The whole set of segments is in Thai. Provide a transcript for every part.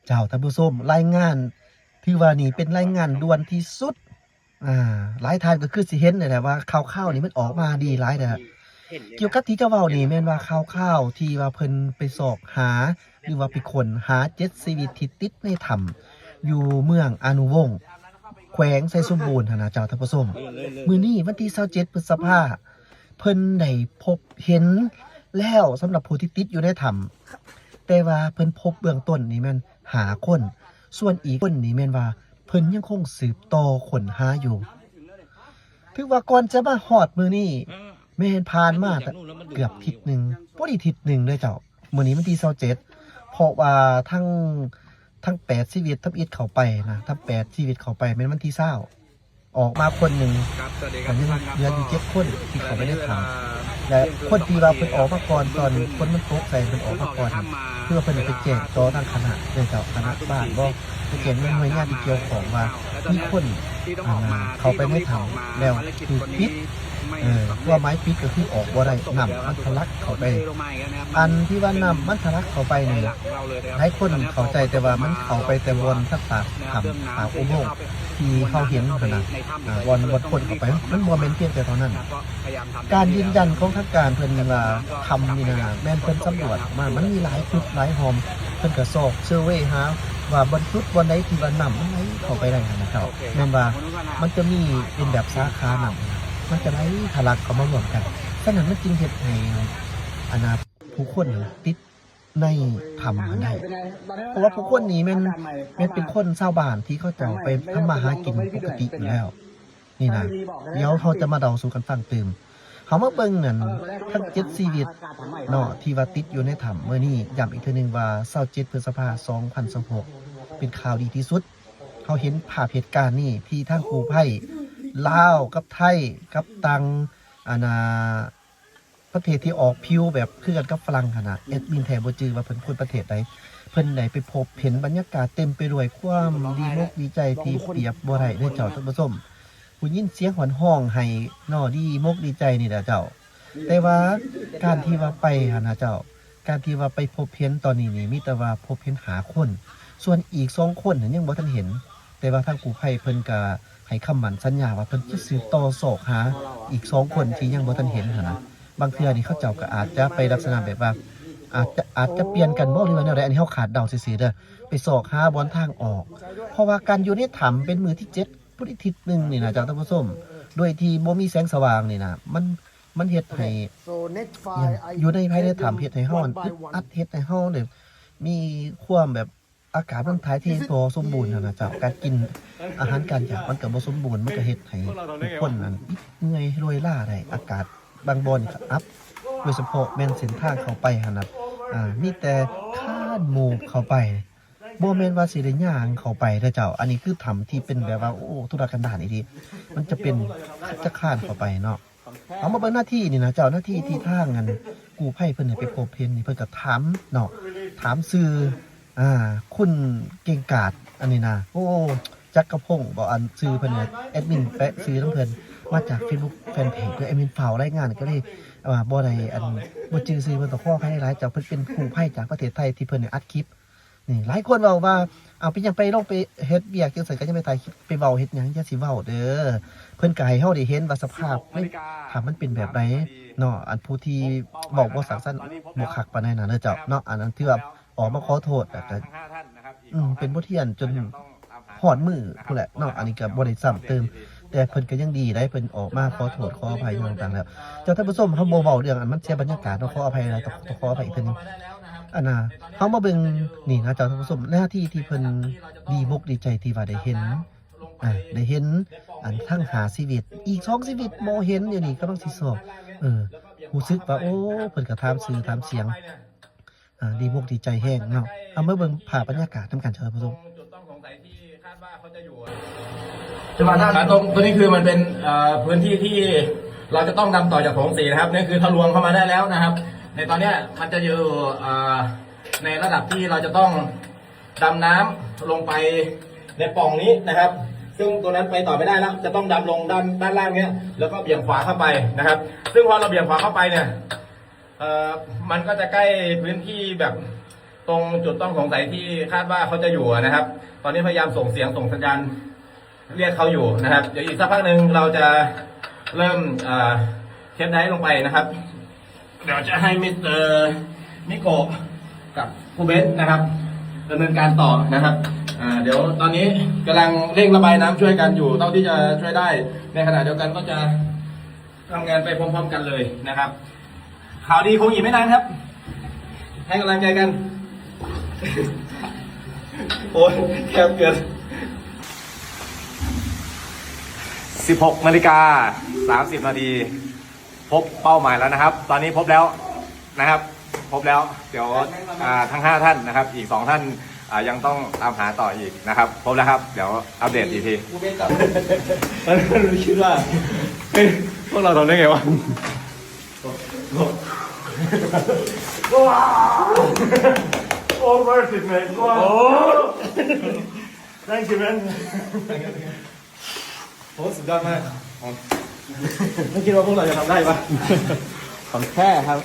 เจ้าท่านผู้ชมรายงานที่ว่านี่เป็นรายงานด่วนที่สุดหลายท่านก็คือสิเห็นนี่แหละว่าข่าวๆนี่มันออกมาดีหลายนะเกี่ยวกับที่เจ้าเว้านี่แม่นว่าข่าวๆที่ว่าเพิ่นไปสอบหาหรือว่าไปค้นหา7ชีวิตที่ติดในถ้ำอยู่เมืองอานุวงศ์แขวงไชสมบูรณ์หั่นน่ะเจ้าท่านผู้ชมมื้อนี้วันที่27พฤษภาคมเพิ่นได้พบเห็นแล้วสำหรับผู้ที่ติดอยู่ในถ้ำแต่ว่าเพิ่นพบเบื้องต้นนี่แม่น5คนส่วนอีกคนนี่แม่นว่าเพิ่นยังคงสืบต่อค้นหาอยู่ถือว่าก่อนจะมาฮอดมื้อนี้แม่นผ่านมาเกือบทิศหนึ่งบ่ได้ทิศหนึ่งเด้อเจ้ามื้อนี้มันที่27เพราะว่าทั้ง8ชีวิตทับอิดเข้าไปนะทั้ง8ชีวิตเข้าไปแม่นวันที่20ออกมาคนหนึ่งก็ยังเหลืออยู่7คนที่เข้าไปในถ้ำและคนที่ว่าเพิ่นออกมาก่อนตอนคนมันตกใส่เพิ่นออกมาก่อนเพื่อเพิ่นไปแจ้งต่อทางคณะเด้อเจ้าคณะบ้านบ่ไปแจ้งหน่วยงานที่เกี่ยวข้องว่ามีคนเข้าไปในถ้ำแล้วถูกปิดว่าไม้ปิดก็คือออกบ่ได้น้ำมันทะลักเข้าไปอันที่ว่าน้ำมันทะลักเข้าไปนี่หลายคนเข้าใจแต่ว่ามันเข้าไปแต่วนทักปากถ้ำปากอุโมงค์ที่เขาเห็นขนาดวนคนเข้าไปมันบ่แม่นเพียงแต่เท่านั้นการยืนยันของทางการเพิ่นว่าทำนี่นะแม่นเพิ่นสำรวจมามันมีหลายจุดหลายหอมเพิ่นก็ซอกเซอร์เวย์หาว่าบนจุดบนใดที่ว่าน้ำมันไหลเข้าไปได้นะครับแม่นว่ามันจะมีเป็นแบบสาขาน้ำมันจะไหลทะลักเข้ามารวมกันฉะนั้นมันจึงเฮ็ดให้ผู้คนติดในถ้ำอันใดเพราะว่าผู้คนนี้แม่นเป็นคนชาวบ้านที่เขาจะไปทำมาหากินปกติอยู่แล้วนี่นะเดี๋ยวเขาจะมาเดาสู่กันฟังตื่มเขามาเบิ่งนั่นทั้ง7ชีวิตเนาะที่ว่าติดอยู่ในถ้ำมื้อนี้ย้ำอีกเทื่อนึงว่า27พฤษภาคม2026เป็นข่าวดีที่สุดเขาเห็นภาพเหตุการณ์นี้ที่ทางกู้ภัยลาวกับไทยกับตังประเทศที่ออกพิวแบบคือกันกับฝรั่งขนาดแอดมินแทบบ่จือว่าเพิ่นคนประเทศใดเพิ่นได้ไปพบเห็นบรรยากาศเต็มไปด้วยความดีมกดีใจที่เปรียบบ่ได้เด้อเจ้าท่านผู้ชมผู้ยินเสียงหวานห้องให้น้อดีมกดีใจนี่แหละเจ้าแต่ว่าการที่ว่าไปหั่นนะเจ้าการที่ว่าไปพบเห็นตอนนี้นี่มีแต่ว่าพบเห็นหาคนส่วนอีก2คนยังบ่ทันเห็นแต่ว่าทางกู้ภัยเพิ่นก็ให้คำมั่นสัญญาว่าเพิ่นจะสืบต่อสอกหาอีก2คนที่ยังบ่ทันเห็นหั่นนะบางเทื่อนี่เขาเจ้าก็อาจจะไปลักษณะแบบว่าอาจจะเปลี่ยนกันบ่หรือว่าแนวใดอันนี้เฮาขาดเดาซื่อๆเด้อไปสอกหาบอนทางออกเพราะว่าการอยู่ในถ้ำเป็นมื้อที่7พุทธิทิศนึงนี่นะเจ้าท่านผู้ชมโดยที่บ่มีแสงสว่างนี่นะมันเฮ็ดให้อยู่ในภายในถ้ำเฮ็ดให้เฮาอึดอัดเฮ็ดให้เฮาได้มีความแบบอากาศมันถ่ายเทบ่สมบูรณ์นั่นน่ะเจ้าการกินอาหารการอยากมันก็บ่สมบูรณ์มันก็เฮ็ดให้ทุกคนนั้นเหนื่อยรวยล้าได้อากาศบางบ่อนก็อับโดยเฉพาะแม่นเส้นทางเข้าไปหั่นน่ะมีแต่คาดหมู่เข้าไปบ่แม่นว่าสิได้ย่างเข้าไปเด้อเจ้าอันนี้คือถ้ำที่เป็นแบบว่าโอ้ทุรกันดารอีหลีมันจะเป็นจะคานเข้าไปเนาะเอามาเบิ่งหน้าที่นี่นะเจ้าหน้าที่ที่ทางนั้นกู้ภัยเพิ่นไปพบเห็นนี่เพิ่นก็ถามเนาะถามชื่อคุณเก่งกาจอันนี้นะโอ้จักรพงศ์บอกอันชื่อเพิ่นเนี่ยแอดมินแปะชื่อนำเพิ่นมาจาก Facebook แฟนเพจเพื่อแอดมินฝ่าวรายงานก็เลยบ่ได้บ่ชื่อชื่อเพิ่นต้องขออภัยหลายเจ้าเพิ่นเป็นกู้ภัยจากประเทศไทยที่เพิ่นอัดคลิปนี่หลายคนเว้าว่าเอาไปยังไปลงไปเฮ็ดเวียกจังซั่นก็ยังไปถ่ายคลิปไปเว้าเฮ็ดหยังอย่าสิเว้าเด้อเพิ่นก็ให้เฮาได้เห็นว่าสภาพถ้ามันเป็นแบบใดเนาะอันผู้ที่เว้าบ่สักซั่นบ่คักปานใดน่ะเด้อเจ้าเนาะอันนั้นที่ว่าออกมาขอโทษก็เป็นบทเรียนจนฮอดมื้อพู้นแหละเนาะอันนี้ก็บ่ได้ซ้ำเติมแต่เพิ่นก็ยังดีได้เพิ่นออกมาขอโทษขออภัยอยู่ต่างๆแล้วเจ้าท่านผู้ชมเฮาบ่เว้าเรื่องอันมันเสียบรรยากาศเนาะขออภัยหลายต้องขออภัยอีกเทื่อนึงเฮามาเบิ่งนี่นะเจ้าท่านผู้ชมหน้าที่ที่เพิ่นดีมกดีใจที่ว่าได้เห็นได้เห็นอันทั้ง5ชีวิตอีก2ชีวิตบ่เห็นอยู่นี่กำลังสิสอบรู้สึกว่าโอ้เพิ่นก็ถามชื่อถามเสียงดีมกดีใจแฮงเนาะเอามาเบิ่งภาพบรรยากาศนำกันเจ้าท่านผู้ชมจุดต้องสงสัยที่คาดว่าเขาจะอยู่จังหวัดท่าตรงตัวนี้คือมันเป็นพื้นที่ที่เราจะต้องดำต่อจากโถง4นะครับนี่คือทะลวงเข้ามาได้แล้วนะครับในตอนนี้มันจะอยู่ในระดับที่เราจะต้องดำน้ำลงไปในปล่องนี้นะครับซึ่งตัวนั้นไปต่อไม่ได้แล้วจะต้องดำลงด้านล่างเนี้ยแล้วก็เบี่ยงขวาเข้าไปนะครับซึ่งพอเราเบี่ยงขวาเข้าไปเนี่ยมันก็จะใกล้พื้นที่แบบ ตรงจุดต้องสงสัยที่คาดว่าเขาจะอยู่นะครับ ตอนนี้พยายามส่งเสียงส่งสัญญาณเรียกเขาอยู่นะครับเดี๋ยวอีกสักพักหนึ่งเราจะเริ่มเทปไดฟ์ลงไปนะครับ เดี๋ยวจะให้มิสเตอร์มิโกะกับผู้เบสนะครับดำเนินการต่อนะครับเดี๋ยวตอนนี้กำลังเร่งระบายน้ำช่วยกันอยู่เท่าที่จะช่วยได้ในขณะเดียวกันก็จะทำงานไปพร้อมๆกันเลยนะครับ ข่าวดีคงอีกไม่นานครับ ให้กำลังใจกัน โอ้ยแคบเกิน16 นาฬิกา 30 นาทีพบเป้าหมายแล้วนะครับ ตอนนี้พบแล้วนะครับ พบแล้ว เดี๋ยวทั้ง 5 ท่านนะครับ อีก 2 ท่านยังต้องตามหาต่ออีกนะครับ พบแล้วครับ เดี๋ยวอัปเดตอีกทีมันคิดว่าพวกเราทำได้ไงวะโอ้ worth it man โอ้ thank you man โอ้สุดยอดมากไม่คิดว่าพวกเราจะทำได้ปะของแค่ครับ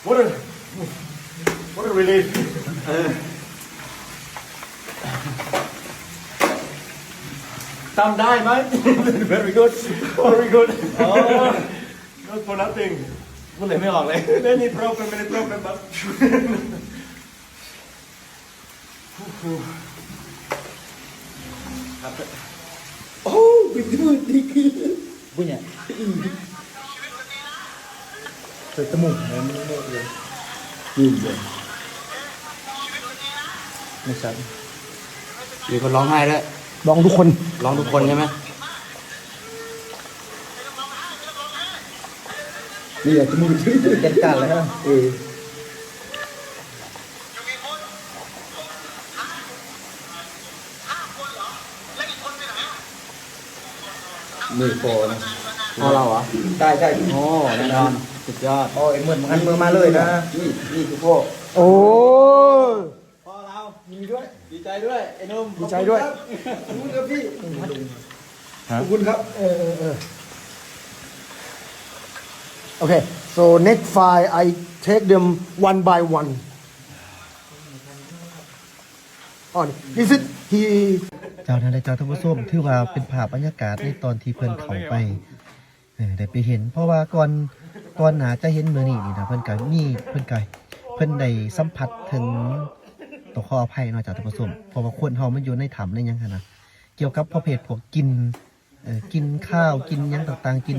what a relief ทำได้ไหม very good very good not for nothing พูดเลยไม่ออกเลย any problem but punya ketemu iya misal มีคนร้องไห้ด้วย ร้องทุกคน ร้องทุกคนใช่ไหม นี่ya ketemuจัดการแล้วมือโปรนะ พ่อเราเหรอ ใช่ใช่ โอ้แน่นอนสุดยอด โอ้ยเหมือนกันมือมาเลยนะนี่คือพ่อ โอ้ พ่อเรายินด้วย ดีใจด้วยไอ้นุ่ม ดีใจด้วยขอบคุณครับพี่ขอบคุณครับOkay, so next file I take them one by one. On, is it he? เจ้านั่นเลยเจ้าท่านผู้ชมถือว่าเป็นภาพบรรยากาศในตอนที่เพิ่นเข้าไปได้ไปเห็น เพราะว่าก่อนหน้าจะเห็นมื้อนี้นี่นะเพิ่นได้สัมผัสถึงตัวขออภัยเนาะเจ้าท่านผู้ชมเพราะว่าคนเฮามันอยู่ในถ้ำในหยังหั่นน่ะเกี่ยวกับประเภทพวกกินข้าวกินหยังต่างๆกิน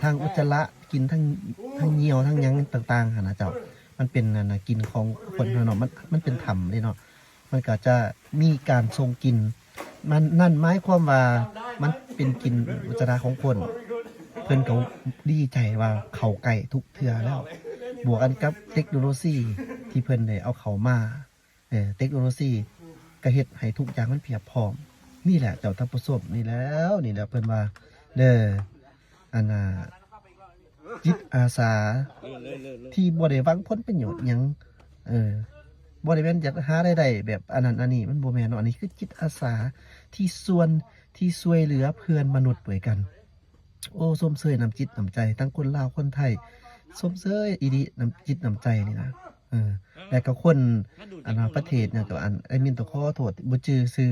ทางอุจจาระกินทั้งเหยี่ยวทั้งหยังต่างๆหั่นนะเจ้ามันเป็นนั่นน่ะกินของคนเนาะมันเป็นถ้ำเลยเนาะมันก็จะมีการทรงกินมันนั่นหมายความว่ามันเป็นกินอุจจาระของคนเพิ่นก็ดีใจว่าเขาไก่ทุกเทื่อแล้วบวกกันกับเทคโนโลยีที่เพิ่นได้เอาเขามาเทคโนโลยีก็เฮ็ดให้ทุกอย่างมันเพียบพร้อมนี่แหละเจ้าท่านผู้ชมนี่แหละเพิ่นว่าอันน่ะจิตอาสาที่บ่ได้หวังผลประโยชน์หยังบ่ได้แม่นจะหารายได้แบบอันนั้นอันนี้มันบ่แม่นเนาะอันนี้คือจิตอาสาที่ช่วยเหลือเพื่อนมนุษย์ด้วยกันโอ้สมเสยน้ำจิตน้ำใจทั้งคนลาวคนไทยสมเสยอีดีน้ำจิตน้ำใจนี่นะแล้วก็คนประเทศเนี่ยก็ไอ้มินต้องขอโทษบ่จื้อชื่อ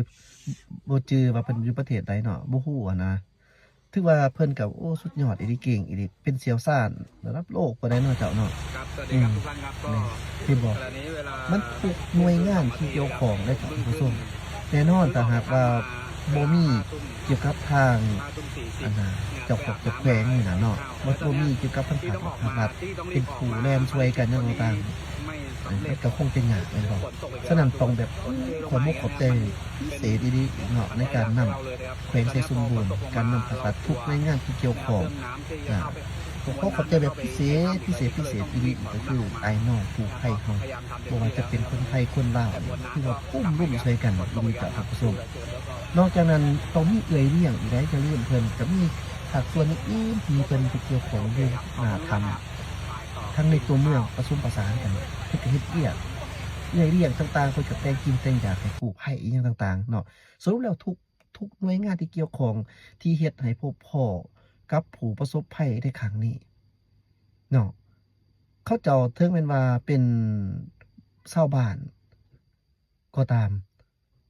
บ่จื้อว่าเพิ่นอยู่ประเทศใดเนาะบ่ฮู้นะถือว่าเพิ่นก็โอ้สุดยอดอีหลีเก่งอีหลีเป็นเสี่ยวซ่านระดับโลกบ่ได้เนาะเจ้าเนาะ ครับสวัสดีครับทุกท่านครับก็ ที่บอก ขณะนี้เวลา มันทุกหน่วยงานที่เกี่ยวข้องได้กับผู้ชมแน่นอนแต่หากว่าบ่มีเกี่ยวกับทาง อันน่ะเจ้าของเจ้าแขวงนี่นะเนาะบ่มีเกี่ยวกับปัญหาของภาครัฐเป็นผู้แลนช่วยกันอย่างต่าง ไม่สำเร็จ ๆก็คงเป็นยากเลยเนาะฉะนั้นต้องแบบความมุกขอบใจพิเศษดีๆเนาะในการนำแขวงไซสมบูรณ์การนำภาครัฐทุกหน่วยงานที่เกี่ยวข้องผมขอขอบใจแบบพิเศษดีๆก็คือไอ้น้องผู้ไทยเฮาบ่ว่าจะเป็นคนไทยคนลาวที่ว่าปุ้มรุ่มช่วยกันดีๆกับท่านผู้ชม นอกจากนั้นต้องมีเอื่อยเลี่ยงอีกได้จะเลี่ยงเพิ่นก็มีผักส่วนอื่นที่เพิ่นไปเกี่ยวของเรื่องทำทั้งในตัวเมืองผสมประสานกันเพื่อเฮ็ดเลี่ยงต่างๆเพิ่นก็แต่งกินแต่งอยากให้ปลูกให้อีหยังต่างๆเนาะสรุปแล้วทุกหน่วยงานที่เกี่ยวข้องที่เฮ็ดให้พบพ่อกับผู้ประสบภัยในครั้งนี้เนาะ เขาเจ้าถึงแม่นว่าเป็นชาวบ้านก็ตาม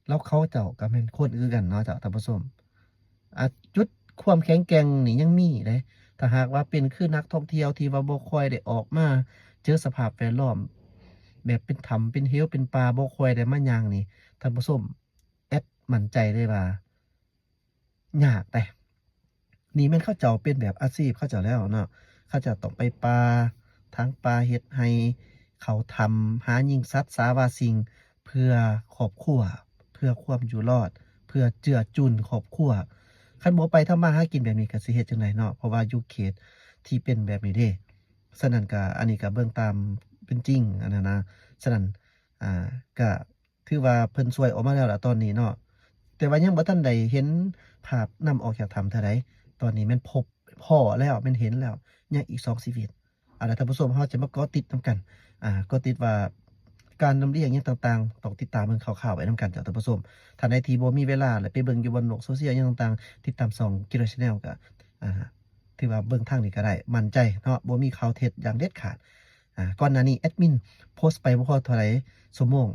แล้วเขาเจ้าก็แม่นคนคือกันเนาะเจ้าท่านผู้ชมจุดความแข็งแกร่งนี่ยังมีเด้ถ้าหากว่าเป็นคือนักท่องเที่ยวที่ว่าบ่ค่อยได้ออกมาเจอสภาพแวดล้อมแบบเป็นถ้ำเป็นเหวเป็นป่าบ่ค่อยได้มาย่างนี่ท่านผู้ชมแอดมั่นใจเลยว่ายากแต่นี่แม่นเขาเจ้าเป็นแบบอาชีพเขาเจ้าแล้วเนาะเขาเจ้าต้องไปป่าทางป่าเฮ็ดให้เขาทำหายิงสัตว์สาวาสิ่งเพื่อครอบครัวเพื่อความอยู่รอด เพื่อเจือจุนครอบครัวคันบ่ไปทำมาหากินแบบนี้ก็สิเฮ็ดจังไดเนาะเพราะว่าอยู่เขตที่เป็นแบบนี้เด้ฉะนั้นก็อันนี้ก็เบิ่งตามเป็นจริงอันนั้นนะฉะนั้นก็ถือว่าเพิ่นช่วยออกมาแล้วล่ะตอนนี้เนาะแต่ว่ายังบ่ทันได้เห็นภาพนำออกจากถ้ำเท่าใดตอนนี้แม่นพบพ้อแล้วแม่นเห็นแล้วยังอีก2ชีวิตล่ะท่านผู้ชมเฮาจะมาเกาะติดนํกันเกาะติดว่าการลำเลียงอิหยังต่างๆต้องติดตามเบิ่งข่าวๆไว้นํกันจ้ะท่านผู้ชม ถ้าในที่บ่มีเวลาแล้วไปเบิ่งอยู่บนโลกโซเชียลอิหยังต่างๆติดตามช่อง Killer Channel ก็ถือว่าเบิ่งทางนี้ก็ได้มั่นใจเนาะบ่มีข่าวเท็จอย่างเด็ดขาดก่อนหน้านี้แอดมินโพสต์ไปบ่พอเท่าไหร่ชั่วโมง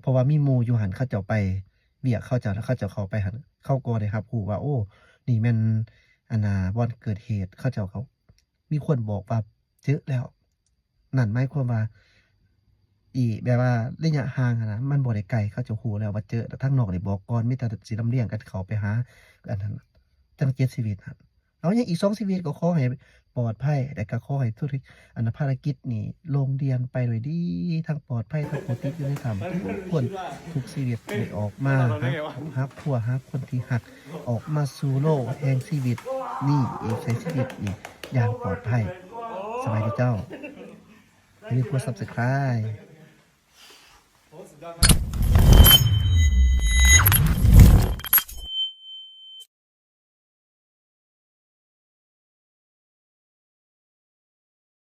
เพราะว่ามีหมู่อยู่หันเขาเจ้าไปเวียกเขาเจ้าเขาเจ้าเข้าไปหันเขาก็ได้รับรู้ว่าโอ้นี่แม่นบ่อนเกิดเหตุเขาเจ้าเขามีคนบอกว่าเจอแล้วนั่นหมายความว่าแบบว่าระยะห่างนะมันบ่ได้ไกลเขาเจ้าฮู้แล้วว่าเจอแต่ทางนอกนี่บอกก่อนมีแต่สิลำเลียงกันเข้าไปหาอันนั้นจัง7ชีวิตหั่นแล้วยังอีก2ชีวิตก็ขอให้ปลอดภัยและก็ขอให้ทุกภารกิจนี่ลงเรียนไปด้วยดีทั้งปลอดภัยทั้งผู้ติดอยู่ในถ้ำทุกคนทุกชีวิตได้ออกมาฮักผัวฮักคนที่ฮักออกมาสู่โลกแห่งชีวิตนี่ใช้ชีวิตนี่อย่างปลอดภัยสบายดีเจ้าอย่าลืมกด Subscribe